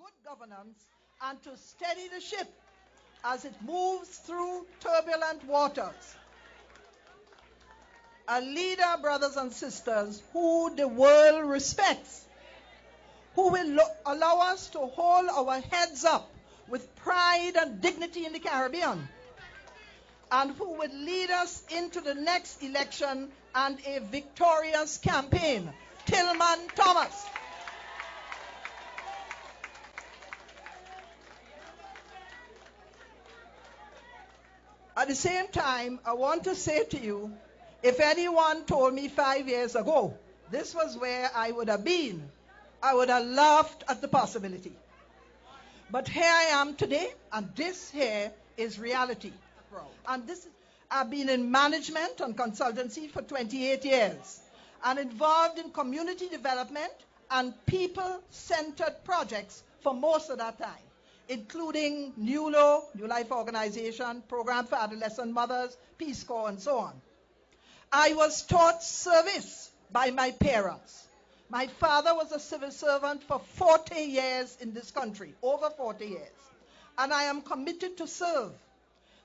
good governance and to steady the ship as it moves through turbulent waters. A leader, brothers and sisters, who the world respects, who will allow us to hold our heads up with pride and dignity in the Caribbean, and who will lead us into the next election and a victorious campaign. Tillman Thomas. At the same time, I want to say to you, if anyone told me 5 years ago this was where I would have been, I would have laughed at the possibility. But here I am today, and this here is reality. And I've been in management and consultancy for 28 years and involved in community development and people-centered projects for most of that time, including NULO, New Life Organization, Program for Adolescent Mothers, Peace Corps, and so on. I was taught service by my parents. My father was a civil servant for 40 years in this country, over 40 years. And I am committed to serve.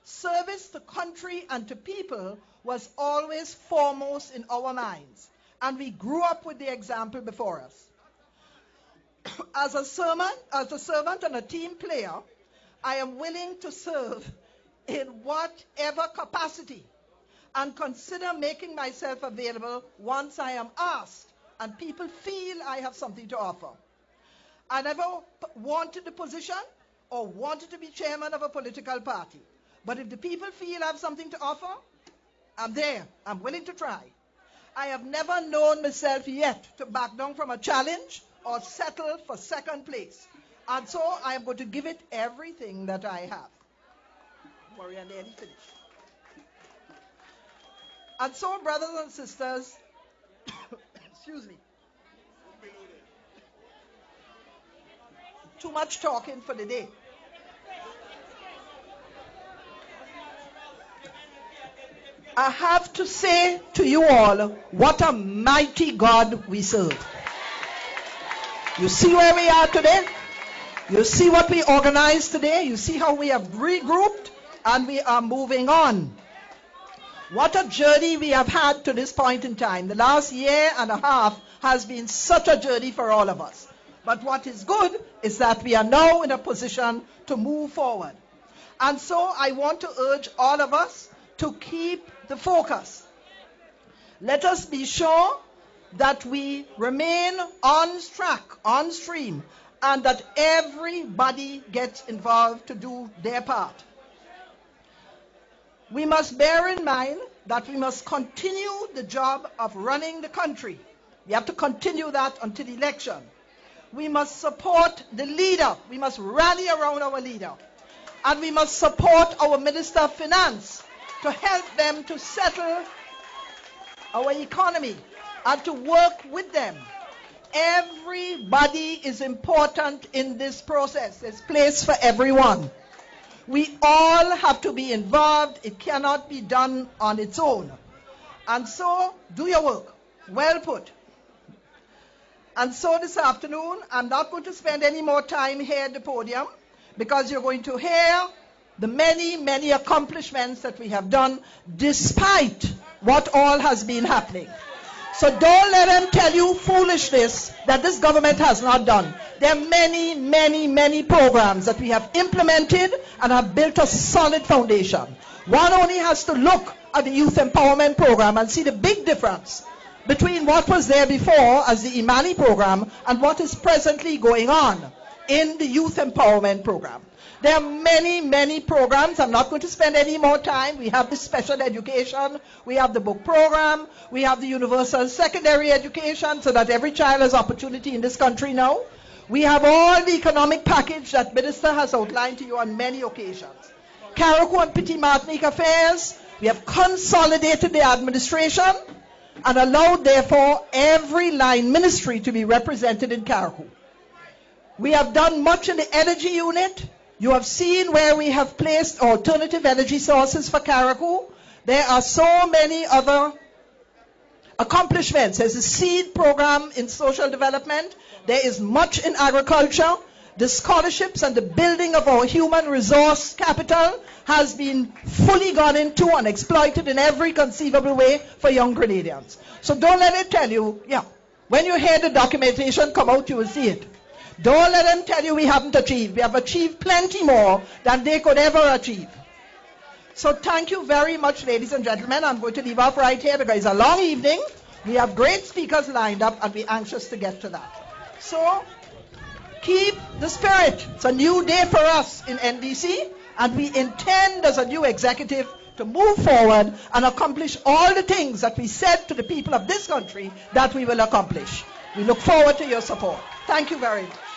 Service to country and to people was always foremost in our minds. And we grew up with the example before us. As a servant and a team player, I am willing to serve in whatever capacity and consider making myself available once I am asked and people feel I have something to offer. I never wanted the position or wanted to be chairman of a political party. But if the people feel I have something to offer, I'm there. I'm willing to try. I have never known myself yet to back down from a challenge or settle for second place. And so I am going to give it everything that I have. Don't worry, I'm nearly finished. And so, brothers and sisters, excuse me. Too much talking for the day. I have to say to you all, what a mighty God we serve. You see where we are today? You see what we organized today? You see how we have regrouped and we are moving on. What a journey we have had to this point in time. The last year and a half has been such a journey for all of us. But what is good is that we are now in a position to move forward. And so I want to urge all of us to keep the focus. Let us be sure that we remain on track, on stream, and that everybody gets involved to do their part. We must bear in mind that we must continue the job of running the country. We have to continue that until the election. We must support the leader. We must rally around our leader. And we must support our Minister of Finance to help them to settle our economy and to work with them. Everybody is important in this process. There's place for everyone. We all have to be involved. It cannot be done on its own. And so, do your work. Well put. And so this afternoon, I'm not going to spend any more time here at the podium because you're going to hear the many, many accomplishments that we have done despite what all has been happening. So don't let them tell you foolishness that this government has not done. There are many, many, many programs that we have implemented and have built a solid foundation. One only has to look at the Youth Empowerment Program and see the big difference between what was there before as the Imani program and what is presently going on in the Youth Empowerment Program. There are many, many programs. I'm not going to spend any more time. We have the special education. We have the book program. We have the universal secondary education so that every child has opportunity in this country now. We have all the economic package that Minister has outlined to you on many occasions. Carriacou and Petit Martinique affairs. We have consolidated the administration and allowed, therefore, every line ministry to be represented in Carriacou. We have done much in the energy unit. You have seen where we have placed alternative energy sources for Carriacou. There are so many other accomplishments. There's a seed program in social development. There is much in agriculture. The scholarships and the building of our human resource capital has been fully gone into and exploited in every conceivable way for young Grenadians. So don't let it tell you, when you hear the documentation come out, you will see it. Don't let them tell you we haven't achieved. We have achieved plenty more than they could ever achieve. So thank you very much, ladies and gentlemen. I'm going to leave off right here because it's a long evening. We have great speakers lined up and we're anxious to get to that. So keep the spirit. It's a new day for us in NDC, and we intend as a new executive to move forward and accomplish all the things that we said to the people of this country that we will accomplish. We look forward to your support. Thank you very much.